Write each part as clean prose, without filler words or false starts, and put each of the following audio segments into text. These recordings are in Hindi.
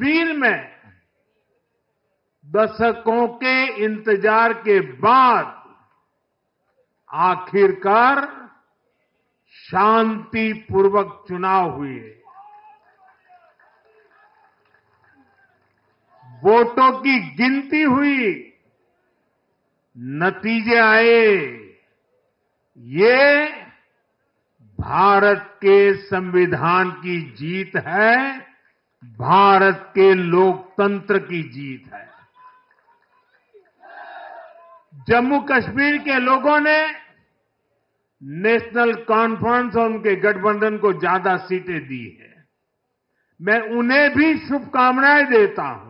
कश्मीर में दशकों के इंतजार के बाद आखिरकार शांतिपूर्वक चुनाव हुए। वोटों की गिनती हुई, नतीजे आए। ये भारत के संविधान की जीत है, भारत के लोकतंत्र की जीत है। जम्मू कश्मीर के लोगों ने नेशनल कॉन्फ्रेंस और उनके गठबंधन को ज्यादा सीटें दी है। मैं उन्हें भी शुभकामनाएं देता हूं।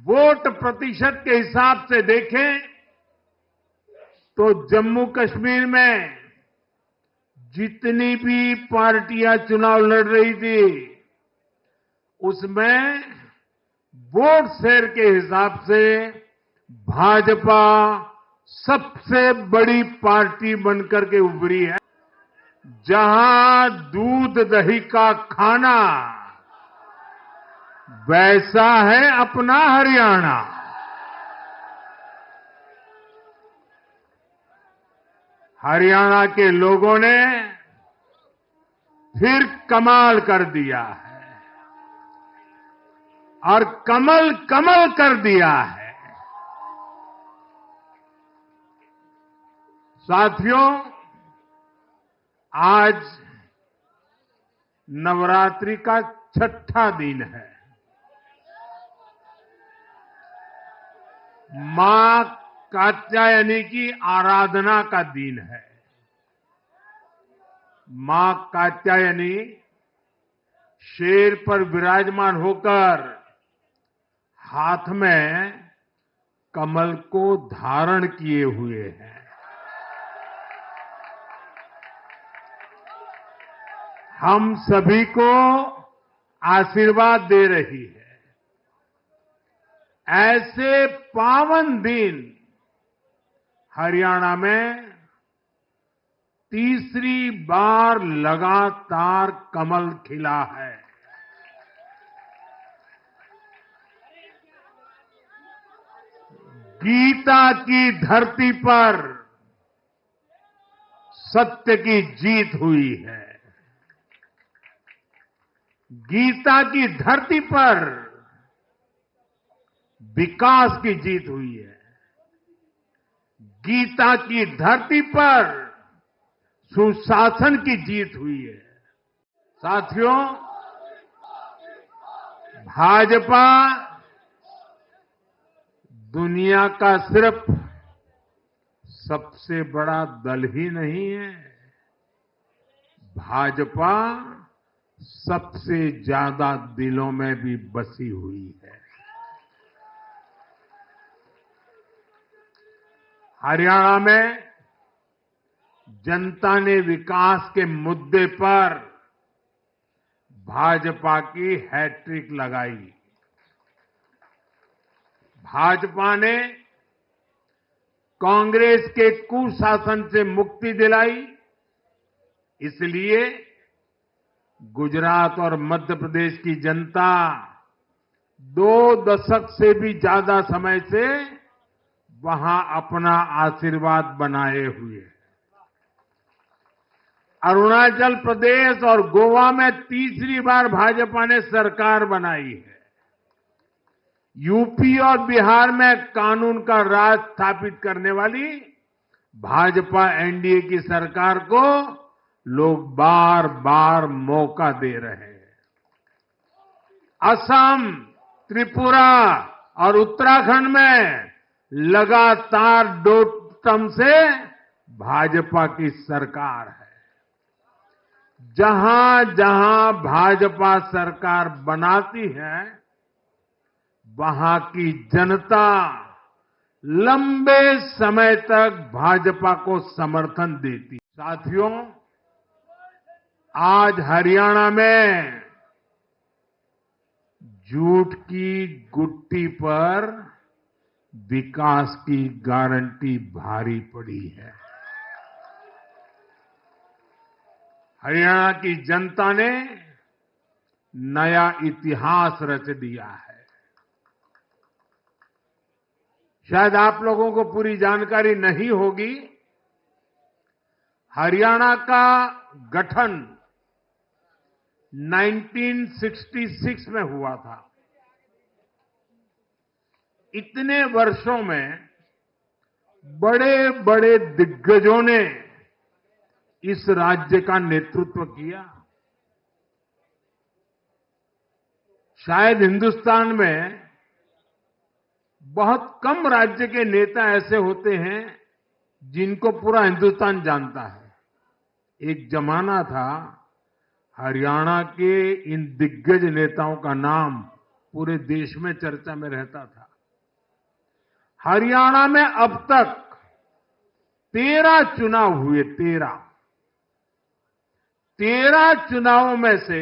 वोट प्रतिशत के हिसाब से देखें तो जम्मू कश्मीर में जितनी भी पार्टियां चुनाव लड़ रही थी, उसमें वोट शेयर के हिसाब से भाजपा सबसे बड़ी पार्टी बनकर के उभरी है। जहां दूध दही का खाना, वैसा है अपना हरियाणा। हरियाणा के लोगों ने फिर कमाल कर दिया है और कमल कमल कर दिया है। साथियों, आज नवरात्रि का छठा दिन है। मां कात्यायनी की आराधना का दिन है। मां कात्यायनी शेर पर विराजमान होकर हाथ में कमल को धारण किए हुए हैं। हम सभी को आशीर्वाद दे रही है। ऐसे पावन दिन हरियाणा में तीसरी बार लगातार कमल खिला है। गीता की धरती पर सत्य की जीत हुई है। गीता की धरती पर विकास की जीत हुई है। गीता की धरती पर सुशासन की जीत हुई है। साथियों, भाजपा दुनिया का सिर्फ सबसे बड़ा दल ही नहीं है, भाजपा सबसे ज्यादा दिलों में भी बसी हुई है। हरियाणा में जनता ने विकास के मुद्दे पर भाजपा की हैट्रिक लगाई। भाजपा ने कांग्रेस के कुशासन से मुक्ति दिलाई। इसलिए गुजरात और मध्य प्रदेश की जनता 2 दशक से भी ज्यादा समय से वहां अपना आशीर्वाद बनाए हुए है। अरुणाचल प्रदेश और गोवा में तीसरी बार भाजपा ने सरकार बनाई है। यूपी और बिहार में कानून का राज स्थापित करने वाली भाजपा एनडीए की सरकार को लोग बार बार मौका दे रहे हैं। असम, त्रिपुरा और उत्तराखंड में लगातार 2 टर्म से भाजपा की सरकार है। जहां जहां भाजपा सरकार बनाती है, वहां की जनता लंबे समय तक भाजपा को समर्थन देती। साथियों, आज हरियाणा में झूठ की गुट्टी पर विकास की गारंटी भारी पड़ी है। हरियाणा की जनता ने नया इतिहास रच दिया है। शायद आप लोगों को पूरी जानकारी नहीं होगी, हरियाणा का गठन 1966 में हुआ था। इतने वर्षों में बड़े बड़े दिग्गजों ने इस राज्य का नेतृत्व किया। शायद हिंदुस्तान में बहुत कम राज्य के नेता ऐसे होते हैं जिनको पूरा हिंदुस्तान जानता है। एक जमाना था, हरियाणा के इन दिग्गज नेताओं का नाम पूरे देश में चर्चा में रहता था। हरियाणा में अब तक 13 चुनाव हुए। 13 चुनावों में से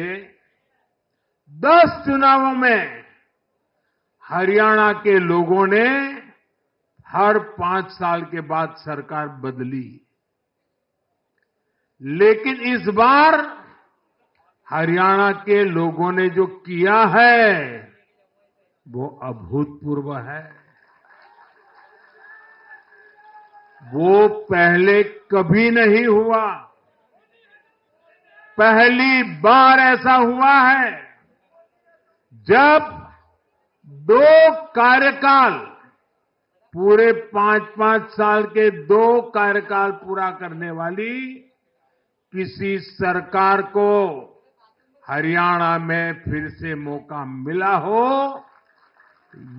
10 चुनावों में हरियाणा के लोगों ने हर 5 साल के बाद सरकार बदली, लेकिन इस बार हरियाणा के लोगों ने जो किया है वो अभूतपूर्व है। वो पहले कभी नहीं हुआ। पहली बार ऐसा हुआ है जब 2 कार्यकाल, पूरे 5-5 साल के 2 कार्यकाल पूरा करने वाली किसी सरकार को हरियाणा में फिर से मौका मिला हो।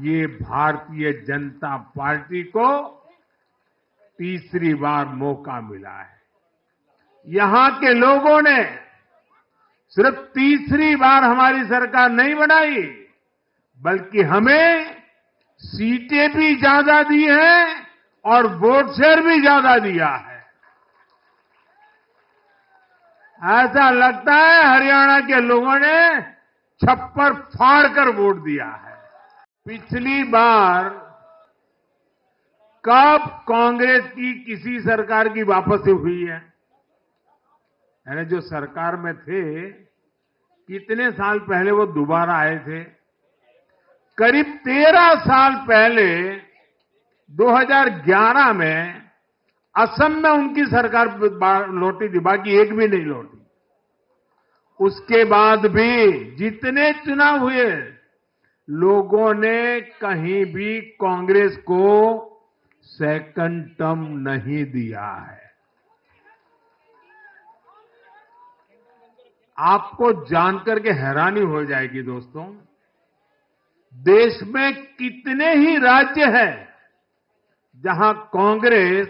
ये भारतीय जनता पार्टी को तीसरी बार मौका मिला है। यहां के लोगों ने सिर्फ तीसरी बार हमारी सरकार नहीं बनाई, बल्कि हमें सीटें भी ज्यादा दी है और वोट शेयर भी ज्यादा दिया है। ऐसा लगता है हरियाणा के लोगों ने छप्पर फाड़ कर वोट दिया है। पिछली बार कब कांग्रेस की किसी सरकार की वापसी हुई है? यानी जो सरकार में थे, कितने साल पहले वो दोबारा आए थे? करीब 13 साल पहले 2011 में असम में उनकी सरकार लौटी थी, बाकी एक भी नहीं लौटी। उसके बाद भी जितने चुनाव हुए, लोगों ने कहीं भी कांग्रेस को सेकंड टर्म नहीं दिया है। आपको जानकर के हैरानी हो जाएगी दोस्तों, देश में कितने ही राज्य हैं जहां कांग्रेस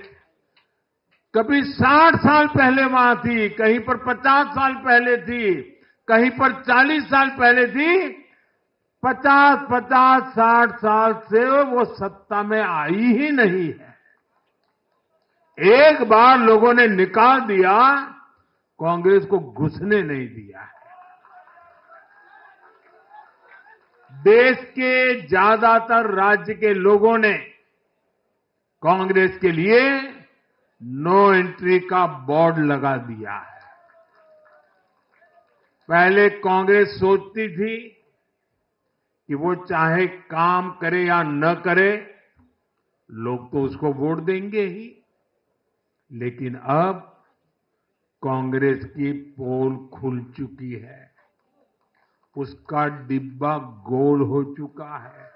कभी 60 साल पहले वहां थी, कहीं पर 50 साल पहले थी, कहीं पर 40 साल पहले थी। 50-50, 60 साल से वो सत्ता में आई ही नहीं है। एक बार लोगों ने निकाल दिया, कांग्रेस को घुसने नहीं दिया है। देश के ज्यादातर राज्य के लोगों ने कांग्रेस के लिए नो एंट्री का बोर्ड लगा दिया है। पहले कांग्रेस सोचती थी कि वो चाहे काम करे या न करे, लोग तो उसको वोट देंगे ही। लेकिन अब कांग्रेस की पोल खुल चुकी है, उसका डिब्बा गोल हो चुका है।